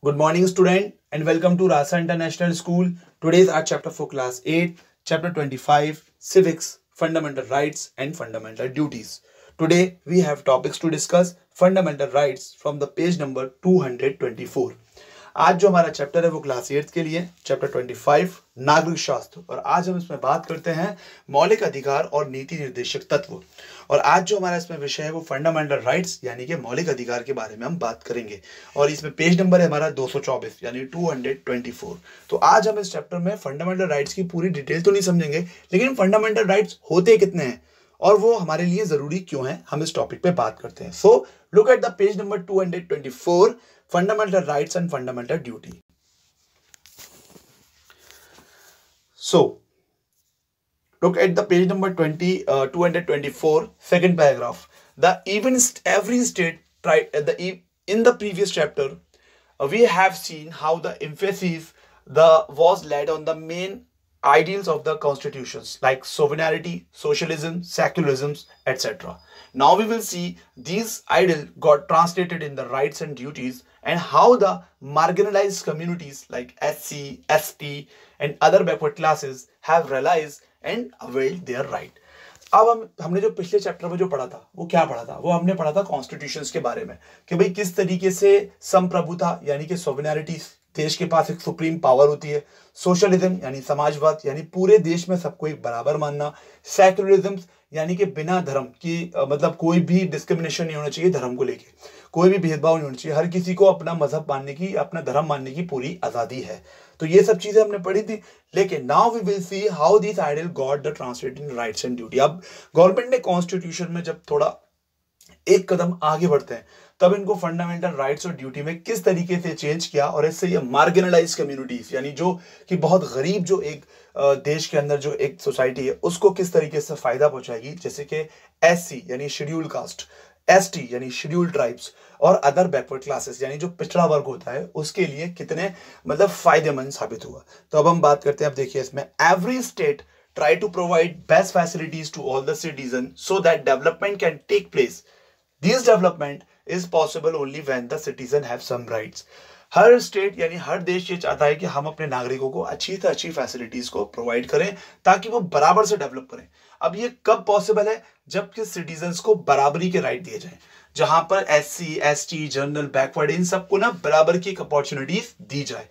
Good morning, student, and welcome to Rasa International School. Today's our chapter for class 8, chapter 25, Civics, Fundamental Rights and Fundamental Duties. Today, we have topics to discuss fundamental rights from the page number 224. आज जो हमारा chapter है वो class 8 के लिए chapter 25 नागरिक शास्त्र, और आज हम इसमें बात करते हैं मौलिक अधिकार और नीति निर्देशक तत्व। और आज जो हमारा इसमें विषय है वो फंडामेंटल राइट्स यानी कि मौलिक अधिकार के बारे में हम बात करेंगे। और इसमें पेज नंबर है हमारा 224 यानी 224। तो आज हम इस चैप्टर में फंडामेंटल राइट्स की पूरी डिटेल तो नहीं समझेंगे, लेकिन फंडामेंटल राइट्स होते कितने हैं और वो हमारे लिए जरूरी क्यों है, हम इस टॉपिक पे बात करते हैं। So look at the page number 224, fundamental rights and fundamental duty. So look at the page number 224, second paragraph. Every state tried in the previous chapter we have seen how the emphasis was laid on the main ideals of the constitutions like sovereignty, socialism, secularism, etc. Now we will see these ideals got translated in the rights and duties and how the marginalized communities like SC, ST and other backward classes have realized and availed their right. अब हमने जो पिछले chapter में जो पढ़ा था वो क्या पढ़ा था, वो हमने पढ़ा था कॉन्स्टिट्यूशंस के बारे में कि भाई किस तरीके से संप्रभुता यानी कि सोवरेनिटी, देश के पास एक सुप्रीम पावर होती है, सोशलिज्म यानी समाजवाद यानी पूरे देश में सबको एक बराबर मानना, सेक्युलरिज्म यानी कि बिना धर्म की मतलब कोई भी डिस्क्रिमिनेशन नहीं होना चाहिए, धर्म को लेके कोई भी भेदभाव नहीं होना चाहिए, हर किसी को अपना मजहब मानने की, अपना धर्म मानने की पूरी आजादी है। तो ये सब चीजें हमने पढ़ी थी। लेकिन now we will see how this ideal got the translated in rights and duty. अब गवर्नमेंट ने कॉन्स्टिट्यूशन में जब थोड़ा एक कदम आगे बढ़ते हैं तब इनको फंडामेंटल राइट्स और ड्यूटी में किस तरीके से चेंज किया, और इससे ये मार्जिनलाइज कम्युनिटीज यानी जो कि बहुत गरीब जो एक देश के अंदर जो एक सोसाइटी है उसको किस तरीके से फायदा पहुंचाएगी, जैसे कि एससी यानी शेड्यूल कास्ट, एसटी यानी शेड्यूल ट्राइब्स और अदर बैकवर्ड क्लासेस यानी जो पिछड़ा वर्ग होता है उसके लिए कितने मतलब फायदेमंद साबित हुआ। तो अब हम बात करते हैं, अब देखिए इसमें every state try to provide best facilities to all the citizens so that development can take place. This development is possible only when the citizen have some rights. Her state यानी हर देश ये चाहता है कि हम अपने नागरिकों को अच्छी से अच्छी फैसिलिटीज को प्रोवाइड करें ताकि वो बराबर से डेवलप करें। अब ये कब पॉसिबल है, जबकि सिटीजन्स को बराबरी के राइट दिए जाएं, जहां पर एससी, एसटी, जनरल, बैकवर्ड इन सबको ना बराबर की अपॉर्चुनिटीज दी जाए।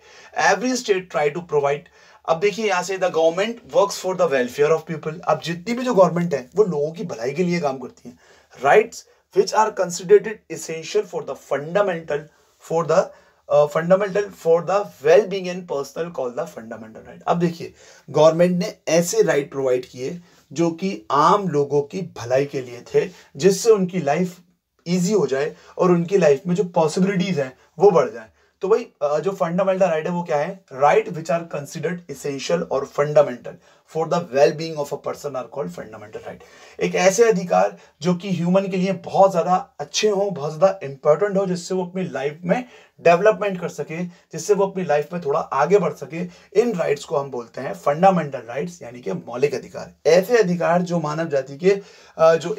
Every state try to provide. अब देखिए यहां से the government works for the welfare of people. अब जितनी भी जो गवर्नमेंट है वो लोगों की भलाई के लिए काम करती है। Rights which are considered essential for the fundamental for the well-being and personal called the fundamental right. अब देखिए गवर्नमेंट ने ऐसे राइट प्रोवाइड किए जो कि आम लोगों की भलाई के लिए थे, जिससे उनकी लाइफ इजी हो जाए और उनकी लाइफ में जो पॉसिबिलिटीज हैं वो बढ़ जाए। तो भाई जो फंडामेंटल राइट है वो क्या है, right which are considered essential और fundamental for the well being of a person are called fundamental right. एक ऐसे अधिकार जो कि ह्यूमन के लिए बहुत ज्यादा अच्छे हो, बहुत ज्यादा इंपॉर्टेंट हो, जिससे वो अपनी लाइफ में डेवलपमेंट कर सके, जिससे वो अपनी लाइफ में थोड़ा आगे बढ़ सके। इन राइट्स को हम बोलते हैं फंडामेंटल राइट्स यानी कि मौलिक अधिकार। ऐसे अधिकार जो मानव जाति के जो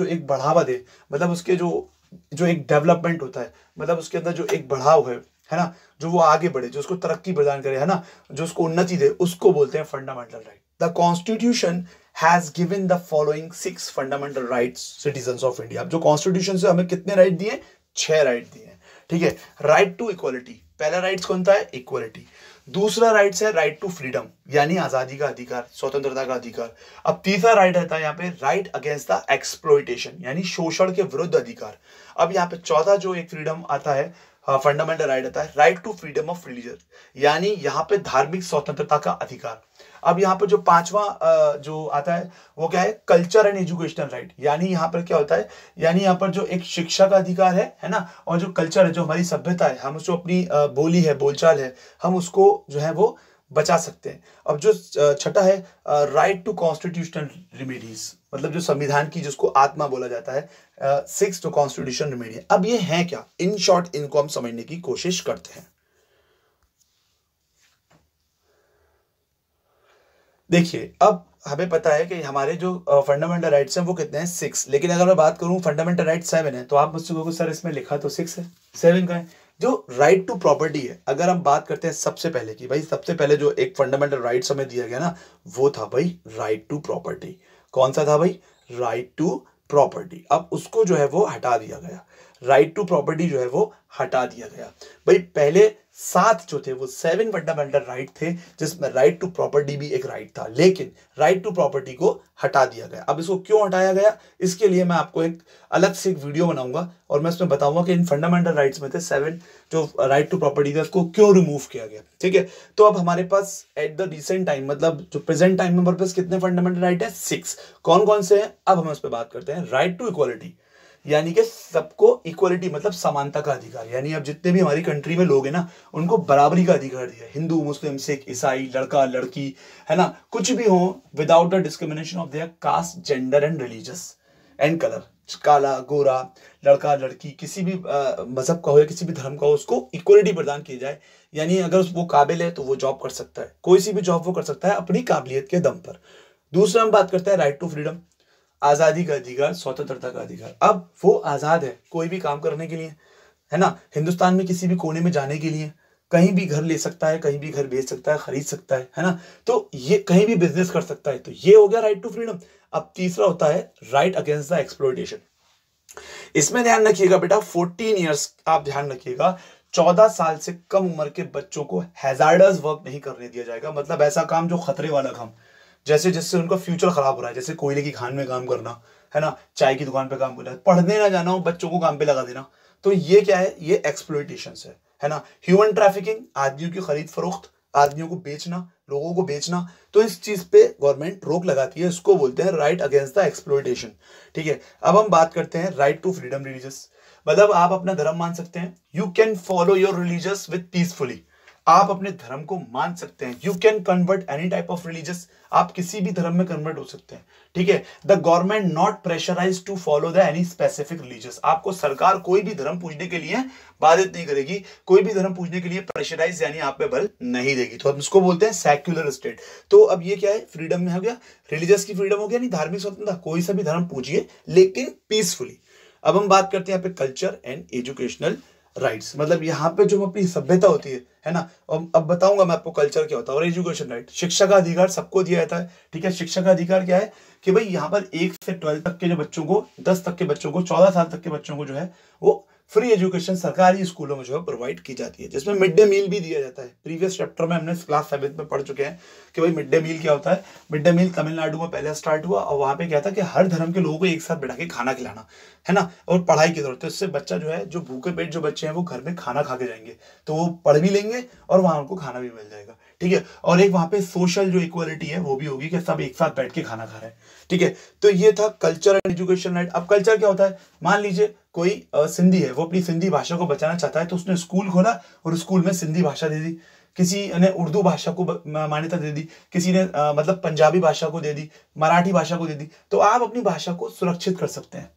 एक बढ़ावा दे, मतलब उसके जो एक डेवलपमेंट होता है, मतलब उसके अंदर जो एक बढ़ाव है ना, जो वो आगे बढ़े, जो उसको तरक्की प्रदान करे, है ना, जो उसको उन्नति दे, उसको बोलते हैं fundamental right. The constitution has given the following 6 fundamental rights citizens of India. अब जो कॉन्स्टिट्यूशन से हमें कितने राइट दिए, 6 राइट दिए हैं, ठीक है। राइट टू इक्वालिटी, पहला राइट कौन सा है, इक्वालिटी। दूसरा राइट है राइट टू फ्रीडम यानी आजादी का अधिकार, स्वतंत्रता का अधिकार। अब तीसरा राइट रहता है यहाँ पे राइट अगेंस्ट द एक्सप्लॉइटेशन यानी शोषण के विरुद्ध अधिकार। अब यहाँ पे चौथा जो एक फ्रीडम आता है, फंडामेंटल राइट आता है right to freedom of religion यानी यहाँ पे धार्मिक स्वतंत्रता का अधिकार। अब यहाँ पर जो पांचवा जो आता है वो क्या है, कल्चर एंड एजुकेशनल राइट यानी यहाँ पर क्या होता है, यानी यहाँ पर जो एक शिक्षा का अधिकार है ना, और जो कल्चर है, जो हमारी सभ्यता है, हम जो अपनी बोली है, बोलचाल है, हम उसको जो है वो बचा सकते हैं। अब जो छठा है राइट टू कॉन्स्टिट्यूशनल रेमेडीज, मतलब जो संविधान की जिसको आत्मा बोला जाता है, 6 जो कॉन्स्टिट्यूशन रेमेडी। अब ये है क्या, इन शॉर्ट इनको हम समझने की कोशिश करते हैं। देखिए अब हमें पता है कि हमारे जो फंडामेंटल राइट्स हैं वो कितने हैं, 6। लेकिन अगर मैं बात करूं फंडामेंटल राइट 7 है, तो आप मुझसे कहोगे सर इसमें लिखा तो 6 है, 7 का है। जो राइट टू प्रॉपर्टी है, अगर हम बात करते हैं सबसे पहले की, भाई सबसे पहले जो एक फंडामेंटल राइट्स हमें दिया गया ना, वो था भाई राइट टू प्रॉपर्टी। कौन सा था भाई? Right to property. अब उसको जो है वो हटा दिया गया, राइट टू प्रॉपर्टी जो है वो हटा दिया गया। भाई पहले 7 जो थे वो 7 फंडामेंटल राइट थे, जिसमें राइट टू प्रॉपर्टी भी एक राइट था, लेकिन राइट टू प्रॉपर्टी को हटा दिया गया। अब इसको क्यों हटाया गया, इसके लिए मैं आपको एक अलग से एक वीडियो बनाऊंगा और मैं उसमें बताऊंगा कि इन फंडामेंटल राइट्स में थे 7 जो राइट टू प्रॉपर्टी था, उसको क्यों रिमूव किया गया। ठीक है, तो अब हमारे पास एट द रिसेंट टाइम, मतलब जो प्रेजेंट टाइम में हमारे पास कितने फंडामेंटल राइट है? 6। कौन कौन से हैं, अब हम उस पर बात करते हैं। राइट टू इक्वालिटी, यानी कि सबको इक्वालिटी मतलब समानता का अधिकार, यानी अब जितने भी हमारी कंट्री में लोग हैं ना, उनको बराबरी का अधिकार दिया है। हिंदू, मुस्लिम, सिख, ईसाई, लड़का लड़की, है ना, कुछ भी हो, without the discrimination of their caste, gender and religious and colour, काला गोरा, लड़का लड़की, किसी भी मजहब का हो या किसी भी धर्म का हो, उसको इक्वलिटी प्रदान की जाए। यानी अगर वो काबिल है तो वो जॉब कर सकता है, कोई सी भी जॉब वो कर सकता है अपनी काबिलियत के दम पर। दूसरा हम बात करते हैं राइट टू फ्रीडम, आजादी का अधिकार, स्वतंत्रता का अधिकार। अब वो आजाद है कोई भी काम करने के लिए, है ना, हिंदुस्तान में किसी भी कोने में जाने के लिए, कहीं भी घर ले सकता है, कहीं भी घर बेच सकता है, खरीद सकता है ना, तो ये कहीं भी बिजनेस कर सकता है, तो ये हो गया राइट टू फ्रीडम। अब तीसरा होता है राइट अगेंस्ट द एक्सप्लॉयटेशन। इसमें ध्यान रखिएगा बेटा, 14 ईयर्स आप ध्यान रखिएगा, 14 साल से कम उम्र के बच्चों को हैजार्डस वर्क नहीं करने दिया जाएगा। मतलब ऐसा काम जो खतरे वाला काम, जैसे जिससे उनका फ्यूचर खराब हो रहा है, जैसे कोयले की खान में काम करना, है ना, चाय की दुकान पे काम करना, पढ़ने ना जाना हो, बच्चों को काम पे लगा देना, तो ये क्या है? ये एक्सप्लॉयटेशन है ना। ह्यूमन ट्रैफिकिंग, आदमियों की खरीद फरोख्त, आदमियों को बेचना, लोगों को बेचना, तो इस चीज पे गवर्नमेंट रोक लगाती है, इसको बोलते हैं राइट अगेंस्ट द एक्सप्लॉयटेशन। ठीक है, अब हम बात करते हैं राइट टू फ्रीडम रिलीजियस, मतलब आप अपना धर्म मान सकते हैं, you can follow your religious with peacefully, आप अपने धर्म को मान सकते हैं। You can convert any type of religious, आप किसी भी धर्म में कन्वर्ट हो सकते हैं। ठीक है, the government not pressurise to follow the any specific religious, आपको सरकार कोई भी धर्म पूजने के लिए बाधित नहीं करेगी, कोई भी धर्म पूजने के लिए प्रेशराइज यानी आप पे बल नहीं देगी, तो हम इसको बोलते हैं सेक्युलर स्टेट। तो अब ये क्या है? फ्रीडम में हो गया, रिलीजियस की फ्रीडम हो गया, नहीं धार्मिक स्वतंत्रता, कोई सा भी धर्म पूजिए लेकिन पीसफुली। अब हम बात करते हैं यहाँ पे कल्चर एंड एजुकेशनल राइट्स, मतलब यहाँ पे जो अपनी सभ्यता होती है ना, अब बताऊंगा मैं आपको कल्चर क्या होता है। और एजुकेशन राइट, शिक्षा का अधिकार सबको दिया जाता है। ठीक है, शिक्षा का अधिकार क्या है कि भाई यहाँ पर 1 से 12 तक के जो बच्चों को, 10 तक के बच्चों को, 14 साल तक के बच्चों को जो है वो फ्री एजुकेशन सरकारी स्कूलों में जो है प्रोवाइड की जाती है, जिसमें मिड डे मील भी दिया जाता है। प्रीवियस चैप्टर में हमने क्लास 7 में पढ़ चुके हैं कि भाई मिड डे मील क्या होता है। मिड डे मील तमिलनाडु में पहले स्टार्ट हुआ और वहां पे क्या था कि हर धर्म के लोगों को एक साथ बैठा के खाना खिलाना, है ना, और पढ़ाई की जरूरत है। इससे बच्चा जो है, जो भूखे पेट जो बच्चे हैं वो घर में खाना खा के जाएंगे, तो वो पढ़ भी लेंगे और वहां उनको खाना भी मिल जाएगा। ठीक है, और एक वहां पे सोशल जो इक्वालिटी है वो भी होगी कि सब एक साथ बैठ के खाना खा रहे हैं। ठीक है, तो ये था कल्चर एंड एजुकेशन राइट। अब कल्चर क्या होता है? मान लीजिए कोई सिंधी है, वो अपनी सिंधी भाषा को बचाना चाहता है, तो उसने स्कूल खोला और स्कूल में सिंधी भाषा दे दी, किसी ने उर्दू भाषा को मान्यता दे दी, किसी ने मतलब पंजाबी भाषा को दे दी, मराठी भाषा को दे दी, तो आप अपनी भाषा को सुरक्षित कर सकते हैं,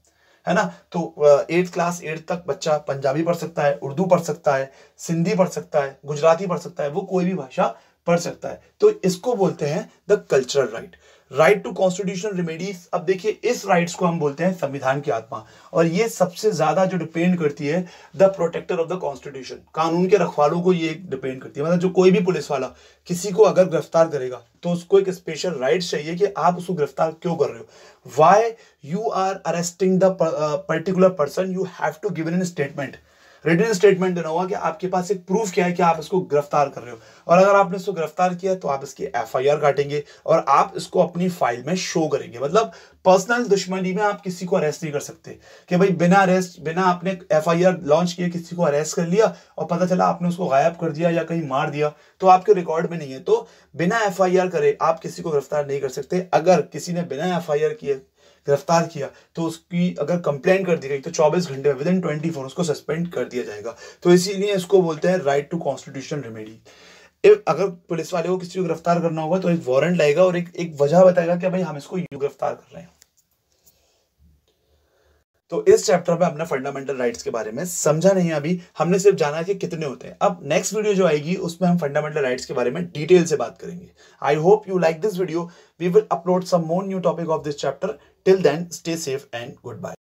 है ना। तो 8th क्लास 8 तक बच्चा पंजाबी पढ़ सकता है, उर्दू पढ़ सकता है, सिंधी पढ़ सकता है, गुजराती पढ़ सकता है, वो कोई भी भाषा पढ़ सकता है। तो इसको बोलते हैं the cultural right. Right to constitutional remedies, अब देखिए इस राइट्स को हम बोलते हैं संविधान की आत्मा, और ये सबसे ज्यादा जो डिपेंड करती है the protector of the constitution, कानून के रखवालों को ये डिपेंड करती है। मतलब जो कोई भी पुलिस वाला किसी को अगर गिरफ्तार करेगा तो उसको एक स्पेशल राइट चाहिए कि आप उसको गिरफ्तार क्यों कर रहे हो, why you are arresting the particular person, you have to give an statement, written statement देना होगा कि आपके पास एक प्रूफ क्या है कि आप इसको गिरफ्तार कर रहे हो, और अगर आपने इसको गिरफ्तार किया तो आप इसकी एफआईआर काटेंगे और आप इसको अपनी फाइल में शो करेंगे। मतलब पर्सनल दुश्मनी में आप किसी को अरेस्ट नहीं कर सकते कि भाई बिना अरेस्ट, बिना आपने एफआईआर लॉन्च किए किसी को अरेस्ट कर लिया और पता चला आपने उसको गायब कर दिया या कहीं मार दिया तो आपके रिकॉर्ड में नहीं है, तो बिना एफआईआर करे आप किसी को गिरफ्तार नहीं कर सकते। अगर किसी ने बिना एफआईआर किए गिरफ्तार किया तो उसकी अगर कंप्लेंट कर दी गई तो 24 घंटे में विदिन 24 उसको सस्पेंड कर दिया जाएगा। तो इसीलिए इसको बोलते हैं राइट टू कॉन्स्टिट्यूशनल रेमेडी। अगर पुलिस वाले को किसी को गिरफ्तार करना होगा तो एक वारंट लाएगा और एक वजह बताएगा कि भाई हम इसको यूं गिरफ्तार कर रहे हैं। तो इस चैप्टर में हमने फंडामेंटल राइट्स के बारे में समझा नहीं, अभी हमने सिर्फ जाना कि कितने होते हैं। अब नेक्स्ट वीडियो जो आएगी उसमें हम फंडामेंटल राइट्स के बारे में डिटेल से बात करेंगे। I hope you like this video. We will upload some more new topic of this chapter. Till then stay safe and good bye.